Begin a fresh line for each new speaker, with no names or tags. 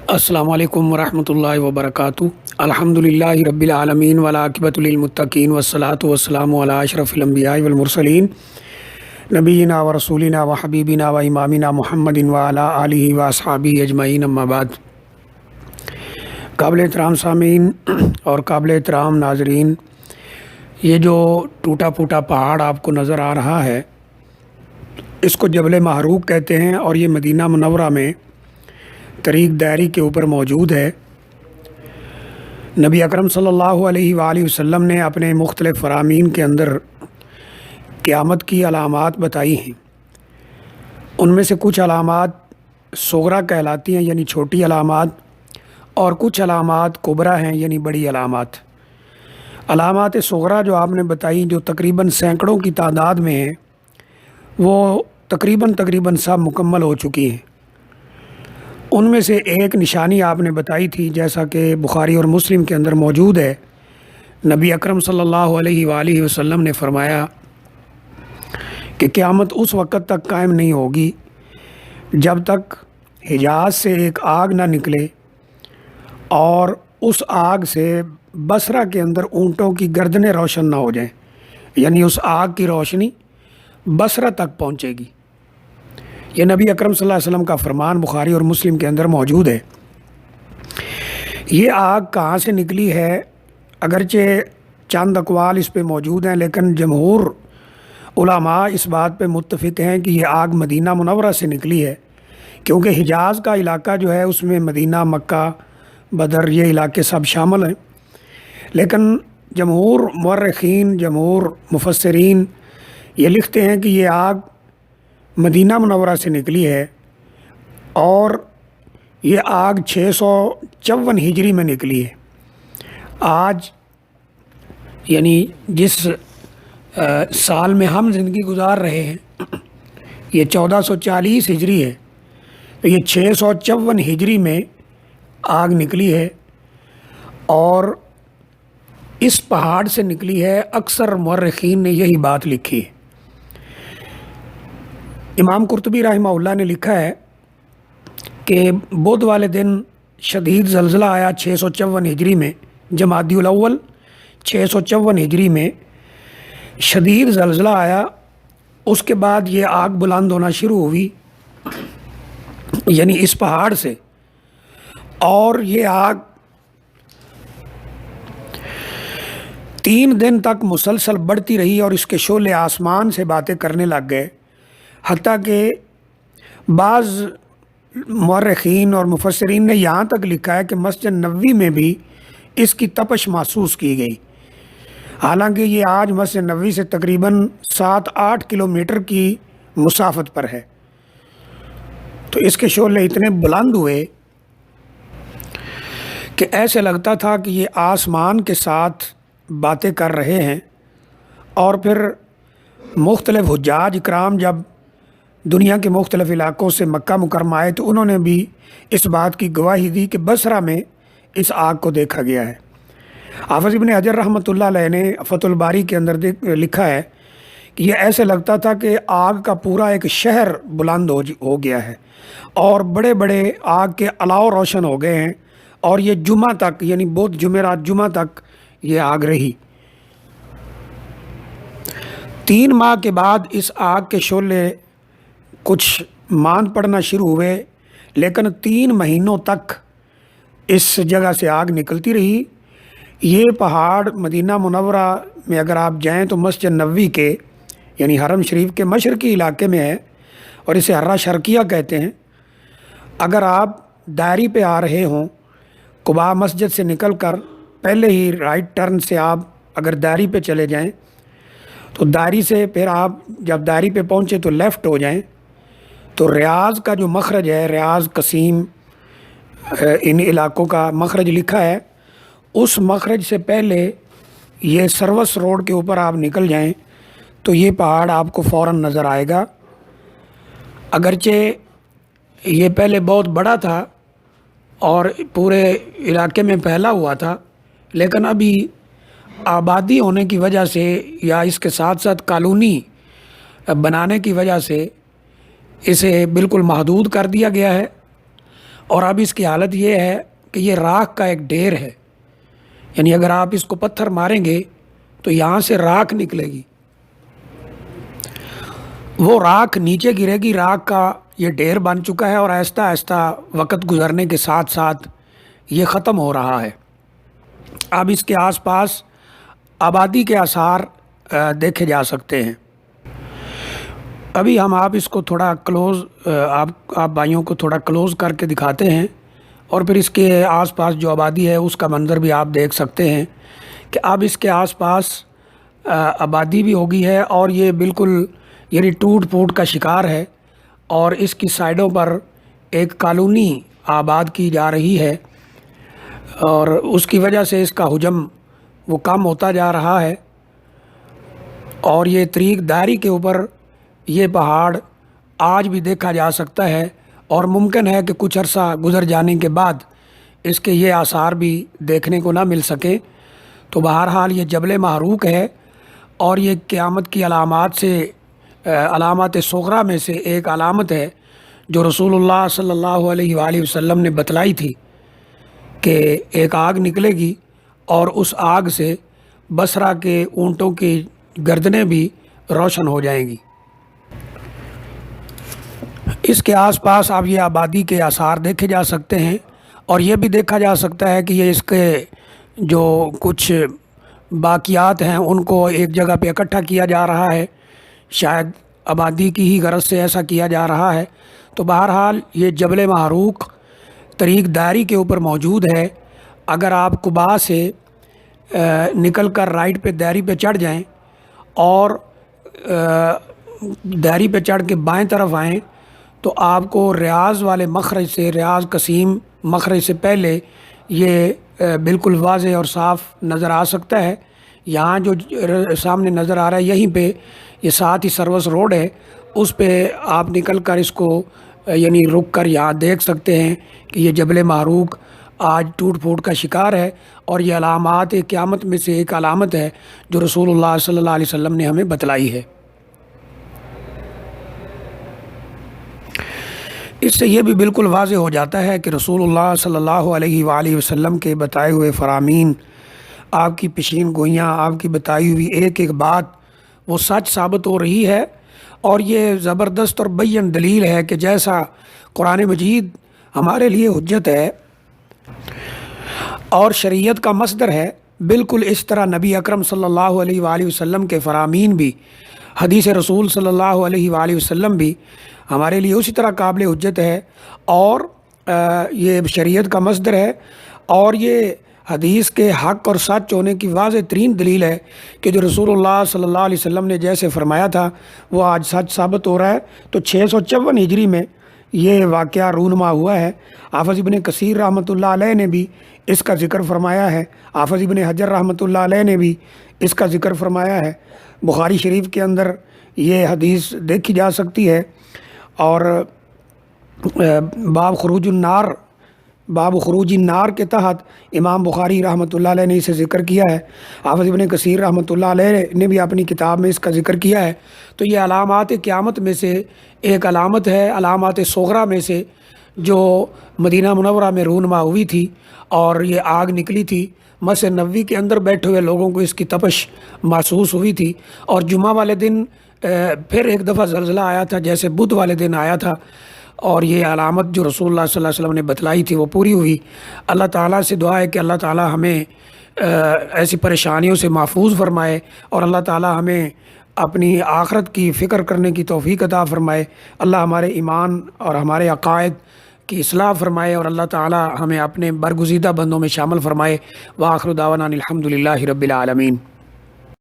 السلام علیکم ورحمۃ اللہ وبرکاتہ۔ الحمدللہ رب العالمین والعاقبۃ للمتقین والصلاۃ والسلام علی اشرف الانبیاء والمرسلین نبینا و رسولنا و حبیبنا و امامنا محمد وعلی آلہ و اصحابہ اجمعین، اما بعد۔ قابل احترام سامعین اور قابل احترام ناظرین، یہ جو ٹوٹا پھوٹا پہاڑ آپ کو نظر آ رہا ہے، اس کو جبل محروق کہتے ہیں اور یہ مدینہ منورہ میں طریق دائری کے اوپر موجود ہے۔ نبی اکرم صلی اللہ علیہ وآلہ وسلم نے اپنے مختلف فرامین کے اندر قیامت کی علامات بتائی ہیں۔ ان میں سے کچھ علامات صغرا کہلاتی ہیں، یعنی چھوٹی علامات، اور کچھ علامات کبرا ہیں، یعنی بڑی علامات۔ علامات صغرا جو آپ نے بتائی، جو تقریباً سینکڑوں کی تعداد میں ہیں، وہ تقریباً سب مکمل ہو چکی ہیں۔ ان میں سے ایک نشانی آپ نے بتائی تھی، جیسا کہ بخاری اور مسلم کے اندر موجود ہے۔ نبی اکرم صلی اللہ علیہ وآلہ وسلم نے فرمایا کہ قیامت اس وقت تک قائم نہیں ہوگی جب تک حجاز سے ایک آگ نہ نکلے اور اس آگ سے بصرہ کے اندر اونٹوں کی گردنیں روشن نہ ہو جائیں، یعنی اس آگ کی روشنی بصرہ تک پہنچے گی۔ یہ نبی اکرم صلی اللہ علیہ وسلم کا فرمان بخاری اور مسلم کے اندر موجود ہے۔ یہ آگ کہاں سے نکلی ہے، اگرچہ چند اقوال اس پہ موجود ہیں، لیکن جمہور علماء اس بات پہ متفق ہیں کہ یہ آگ مدینہ منورہ سے نکلی ہے، کیونکہ حجاز کا علاقہ جو ہے اس میں مدینہ، مکہ، بدر، یہ علاقے سب شامل ہیں۔ لیکن جمہور مورخین، جمہور مفسرین یہ لکھتے ہیں کہ یہ آگ مدینہ منورہ سے نکلی ہے، اور یہ آگ 654 ہجری میں نکلی ہے۔ آج یعنی جس سال میں ہم زندگی گزار رہے ہیں، یہ 1440 ہجری ہے، تو یہ 654 ہجری میں آگ نکلی ہے، اور اس پہاڑ سے نکلی ہے۔ اکثر مورخین نے یہی بات لکھی ہے۔ امام قرطبی رحمہ اللہ نے لکھا ہے کہ بدھ والے دن شدید زلزلہ آیا 654 ہجری میں، جمادی الاول 654 ہجری میں شدید زلزلہ آیا۔ اس کے بعد یہ آگ بلند ہونا شروع ہوئی، یعنی اس پہاڑ سے، اور یہ آگ 3 دن تک مسلسل بڑھتی رہی، اور اس کے شعلے آسمان سے باتیں کرنے لگ گئے، حتیٰ کہ بعض مورخین اور مفسرین نے یہاں تک لکھا ہے کہ مسجد نبوی میں بھی اس کی تپش محسوس کی گئی، حالانکہ یہ آج مسجد نبوی سے تقریباً 7-8 کلومیٹر کی مسافت پر ہے۔ تو اس کے شعلے اتنے بلند ہوئے کہ ایسے لگتا تھا کہ یہ آسمان کے ساتھ باتیں کر رہے ہیں۔ اور پھر مختلف حجاج اکرام جب دنیا کے مختلف علاقوں سے مکہ مکرمہ آئے تو انہوں نے بھی اس بات کی گواہی دی کہ بصرہ میں اس آگ کو دیکھا گیا ہے۔ حافظ ابن حجر رحمۃ اللہ علیہ نے فتح الباری کے اندر لکھا ہے کہ یہ ایسے لگتا تھا کہ آگ کا پورا ایک شہر بلند ہو گیا ہے، اور بڑے بڑے آگ کے الاؤ روشن ہو گئے ہیں، اور یہ جمعہ تک، یعنی بدھ، جمعرات، جمعہ تک یہ آگ رہی۔ 3 ماہ کے بعد اس آگ کے شعلے کچھ ماند پڑنا شروع ہوئے، لیکن 3 مہینوں تک اس جگہ سے آگ نکلتی رہی۔ یہ پہاڑ مدینہ منورہ میں اگر آپ جائیں تو مسجد نبوی کے، یعنی حرم شریف کے مشرقی علاقے میں ہے، اور اسے حرہ شرقیہ کہتے ہیں۔ اگر آپ دائری پہ آ رہے ہوں، قباء مسجد سے نکل کر پہلے ہی رائٹ ٹرن سے آپ اگر دائری پہ چلے جائیں، تو دائری سے پھر آپ جب دائری پہ پہنچے تو لیفٹ ہو جائیں، تو ریاض کا جو مخرج ہے، ریاض، قصیم، ان علاقوں کا مخرج لکھا ہے، اس مخرج سے پہلے یہ سروس روڈ کے اوپر آپ نکل جائیں تو یہ پہاڑ آپ کو فوراً نظر آئے گا۔ اگرچہ یہ پہلے بہت بڑا تھا اور پورے علاقے میں پھیلا ہوا تھا، لیکن ابھی آبادی ہونے کی وجہ سے یا اس کے ساتھ ساتھ کالونی بنانے کی وجہ سے اسے بالکل محدود کر دیا گیا ہے، اور اب اس کی حالت یہ ہے کہ یہ راکھ کا ایک ڈھیر ہے، یعنی اگر آپ اس کو پتھر ماریں گے تو یہاں سے راکھ نکلے گی، وہ راکھ نیچے گرے گی، راکھ کا یہ ڈھیر بن چکا ہے اور آہستہ آہستہ وقت گزرنے کے ساتھ ساتھ یہ ختم ہو رہا ہے۔ اب اس کے آس پاس آبادی کے آثار دیکھے جا سکتے ہیں۔ ابھی ہم آپ اس کو تھوڑا کلوز آپ بھائیوں کو تھوڑا کلوز کر کے دکھاتے ہیں، اور پھر اس کے آس پاس جو آبادی ہے اس کا منظر بھی آپ دیکھ سکتے ہیں کہ اب اس کے آس پاس آبادی بھی ہو گئی ہے اور یہ بالکل یعنی ٹوٹ پھوٹ کا شکار ہے، اور اس کی سائڈوں پر ایک کالونی آباد کی جا رہی ہے، اور اس کی وجہ سے اس کا حجم وہ کم ہوتا جا رہا ہے، اور یہ طریق داری کے اوپر یہ پہاڑ آج بھی دیکھا جا سکتا ہے، اور ممکن ہے کہ کچھ عرصہ گزر جانے کے بعد اس کے یہ آثار بھی دیکھنے کو نہ مل سکے۔ تو بہرحال یہ جبل محروق ہے، اور یہ قیامت کی علامات صغریٰ میں سے ایک علامت ہے جو رسول اللہ صلی اللہ علیہ وآلہ وسلم نے بتلائی تھی کہ ایک آگ نکلے گی اور اس آگ سے بصرہ کے اونٹوں کی گردنیں بھی روشن ہو جائیں گی۔ اس کے آس پاس اب یہ آبادی کے آثار دیکھے جا سکتے ہیں، اور یہ بھی دیکھا جا سکتا ہے کہ یہ اس کے جو کچھ باقیات ہیں ان کو ایک جگہ پہ اکٹھا کیا جا رہا ہے، شاید آبادی کی ہی غرض سے ایسا کیا جا رہا ہے۔ تو بہرحال یہ جبل محروق طریق داری کے اوپر موجود ہے۔ اگر آپ قباء سے نکل کر رائٹ پہ داری پہ چڑھ جائیں اور داری پہ چڑھ کے بائیں طرف آئیں تو آپ کو ریاض والے مخرج سے، ریاض قصیم مخرج سے پہلے یہ بالکل واضح اور صاف نظر آ سکتا ہے۔ یہاں جو سامنے نظر آ رہا ہے یہیں پہ یہ ساتھ ہی سروس روڈ ہے، اس پہ آپ نکل کر اس کو یعنی رک کر یہاں دیکھ سکتے ہیں کہ یہ جبل محروق آج ٹوٹ پھوٹ کا شکار ہے، اور یہ علامات قیامت میں سے ایک علامت ہے جو رسول اللہ صلی اللہ علیہ وسلم نے ہمیں بتلائی ہے۔ اس سے یہ بھی بالکل واضح ہو جاتا ہے کہ رسول اللہ صلی اللہ علیہ وآلہ وسلم کے بتائے ہوئے فرامین، آپ کی پیشین گوئیاں، آپ کی بتائی ہوئی ایک ایک بات وہ سچ ثابت ہو رہی ہے، اور یہ زبردست اور بین دلیل ہے کہ جیسا قرآن مجید ہمارے لیے حجت ہے اور شریعت کا مصدر ہے، بالکل اس طرح نبی اکرم صلی اللہ علیہ وآلہ وسلم کے فرامین بھی، حدیث رسول صلی اللہ علیہ وآلہ وسلم بھی ہمارے لیے اسی طرح قابل حجت ہے، اور یہ شریعت کا مصدر ہے، اور یہ حدیث کے حق اور سچ ہونے کی واضح ترین دلیل ہے کہ جو رسول اللہ صلی اللہ علیہ وسلم نے جیسے فرمایا تھا وہ آج سچ ثابت ہو رہا ہے۔ تو 654 ہجری میں یہ واقعہ رونما ہوا ہے۔ حافظ ابن کثیر رحمۃ اللہ علیہ نے بھی اس کا ذکر فرمایا ہے، حافظ ابن حجر رحمۃ اللہ علیہ نے بھی اس کا ذکر فرمایا ہے۔ بخاری شریف کے اندر یہ حدیث دیکھی جا سکتی ہے، اور باب خروج النار کے تحت امام بخاری رحمۃ اللہ علیہ نے اسے ذکر کیا ہے۔ حافظ ابن کثیر رحمۃ اللہ علیہ نے بھی اپنی کتاب میں اس کا ذکر کیا ہے۔ تو یہ علامات قیامت میں سے ایک علامت ہے، علامات صغریٰ میں سے، جو مدینہ منورہ میں رونما ہوئی تھی، اور یہ آگ نکلی تھی۔ مسجد نبوی کے اندر بیٹھے ہوئے لوگوں کو اس کی تپش محسوس ہوئی تھی، اور جمعہ والے دن پھر ایک دفعہ زلزلہ آیا تھا جیسے بدھ والے دن آیا تھا، اور یہ علامت جو رسول اللہ صلی اللہ علیہ وسلم نے بتلائی تھی وہ پوری ہوئی۔ اللہ تعالیٰ سے دعا ہے کہ اللہ تعالیٰ ہمیں ایسی پریشانیوں سے محفوظ فرمائے، اور اللہ تعالیٰ ہمیں اپنی آخرت کی فکر کرنے کی توفیق عطا فرمائے۔ اللہ ہمارے ایمان اور ہمارے عقائد کی اصلاح فرمائے، اور اللہ تعالیٰ ہمیں اپنے برگزیدہ بندوں میں شامل فرمائے۔ وآخر دعوانا الحمد للہ رب العالمین۔